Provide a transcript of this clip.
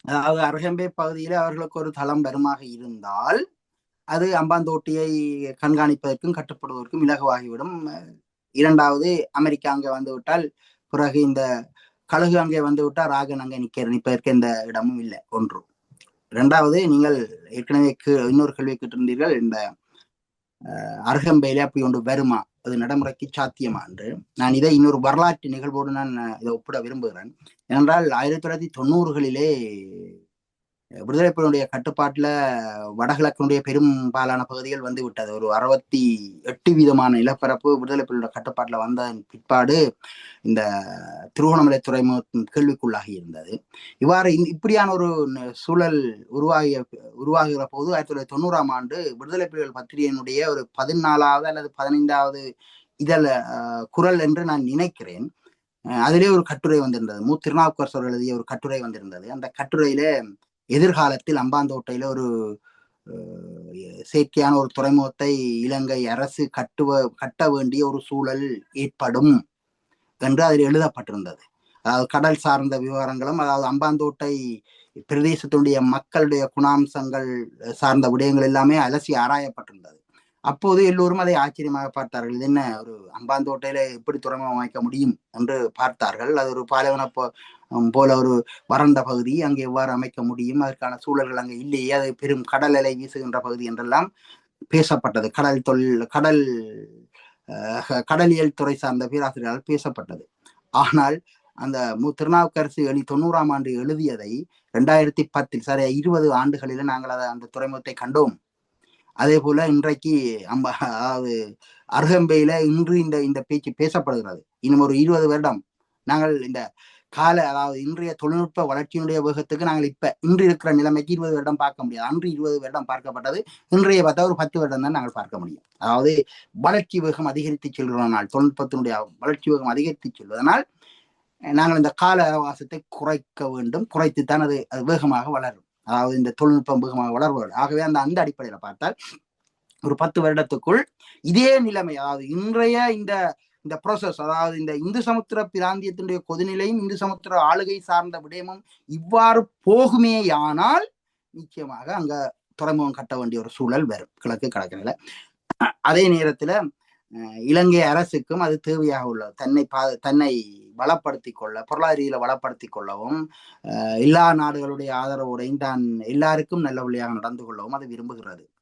அதாவது அருகம்பை பகுதியில அவர்களுக்கு ஒரு தளம் வருமாக இருந்தால் அது அம்பாந்தோட்டையை கண்காணிப்பதற்கும் கட்டுப்படுவதற்கும் இலகுவாகிவிடும். இரண்டாவது, அமெரிக்கா அங்கே வந்து விட்டால் பிறகு இந்த கழுகு அங்கே வந்து விட்டால் ராகன் அங்கே நிற்பதற்கு எந்த இடமும் இல்லை ஒன்று. இரண்டாவது, நீங்கள் ஏற்கனவே இன்னொரு கேள்வி கேட்டிருந்தீர்கள், இந்த அருகம்பையிலே அப்படி ஒன்று வருமா, அது நடைமுறைக்கு சாத்தியமா என்று. நான் இதை இன்னொரு வரலாற்று நிகழ்வோடு நான் இதை ஒப்பிட விரும்புகிறேன். ஏனென்றால் 1990களிலே விடுதலை புலிகளுடைய கட்டுப்பாட்டுல வடகிழக்கினுடைய பெரும்பாலான பகுதிகள் வந்து விட்டது. ஒரு 68% நிலப்பரப்பு விடுதலை புலிகளுடைய கட்டுப்பாட்டுல வந்த பிற்பாடு இந்த திருகோணமலை துறைமுகம் கேள்விக்குள்ளாகி இருந்தது. இவ்வாறு இப்படியான ஒரு சூழல் உருவாகிற போது 1990ஆம் ஆண்டு விடுதலை புலிகள் பத்திரிகையினுடைய ஒரு 14வது அல்லது 15வது இதழ குரல் என்று நான் நினைக்கிறேன். அதிலே ஒரு கட்டுரை வந்திருந்தது. திருநாவுக்கரசர் எழுதிய ஒரு கட்டுரை வந்திருந்தது. அந்த கட்டுரையில எதிர்காலத்தில் அம்பாந்தோட்டையில ஒரு செயற்கையான ஒரு துறைமுகத்தை இலங்கை அரசு கட்ட வேண்டிய ஒரு சூழல் ஏற்படும் என்று அதில் எழுதப்பட்டிருந்தது. அதாவது கடல் சார்ந்த விவகாரங்களும், அதாவது அம்பாந்தோட்டை பிரதேசத்தினுடைய மக்களுடைய குணாம்சங்கள் சார்ந்த விடயங்கள் எல்லாமே அலசி ஆராயப்பட்டிருந்தது. அப்போது எல்லோரும் அதை ஆச்சரியமாக பார்த்தார்கள். இது என்ன, ஒரு அம்பாந்தோட்டையில எப்படி துறைமுகம் அமைக்க முடியும் என்று பார்த்தார்கள். அது ஒரு பாலைவன போல ஒரு வறண்ட பகுதி, அங்கே எவ்வாறு அமைக்க முடியும், அதற்கான சூழல்கள் அங்கே இல்லையே, அது பெரும் கடல் அலை வீசுகின்ற பகுதி என்றெல்லாம் பேசப்பட்டது. கடலியல் துறை சார்ந்த பேராசிரியரால் பேசப்பட்டது. ஆனால் அந்த திருநாவுக்கரசு 90ஆம் ஆண்டு எழுதியதை 2010, சரி 20 ஆண்டுகளில நாங்கள் அந்த துறைமுகத்தை கண்டோம். அதே போல இன்றைக்கு அதாவது அருகம்பையில இன்று இந்த பேச்சு பேசப்படுகிறது. இன்னும் ஒரு 20 வருடம் நாங்கள் இந்த அதாவது இன்றைய தொழில்நுட்ப வளர்ச்சியினுடைய வேகத்துக்கு நாங்கள் இன்று இருக்கிற நிலைமைக்கு 20 வருடம் பார்க்க முடியாது. அன்று 20 வருடம் பார்க்கப்பட்டது, இன்றைய பார்த்தா ஒரு 10 வருடம் தான் நாங்கள் பார்க்க முடியும். அதாவது வளர்ச்சி வேகம் அதிகரித்து செல்கிறதனால், தொழில்நுட்பத்தினுடைய வளர்ச்சி வேகம் அதிகரித்து செல்வதனால் நாங்கள் இந்த கால அவகாசத்தை குறைக்க வேண்டும். குறைத்துத்தான் அது வேகமாக வளரும். அதாவது இந்த தொழில்நுட்பம் வேகமாக வளர்வது. ஆகவே அந்த அடிப்படையில பார்த்தால் ஒரு 10 வருடத்துக்குள் இதே நிலைமை, அதாவது இன்றைய இந்த ப்ரோசஸ், அதாவது இந்த இந்து சமுத்திர பிராந்தியத்தினுடைய கொதிநிலையும் இந்து சமுத்திர ஆளுகை சார்ந்த விடயமும் இவ்வாறு போகுமேயானால் நிச்சயமாக அங்க துறைமுகம் கட்ட வேண்டிய ஒரு சூழல் வரும் கிழக்கு கடற்கரையில. அதே நேரத்துல இலங்கை அரசுக்கும் அது தேவையாக உள்ளது. தன்னை வளப்படுத்திக் கொள்ள, பொருளாதார வளப்படுத்திக் கொள்ளவும், எல்லா நாடுகளுடைய ஆதரவோடையும் தான் எல்லாருக்கும் நல்ல வழியாக நடந்து கொள்ளவும் அது விரும்புகிறது.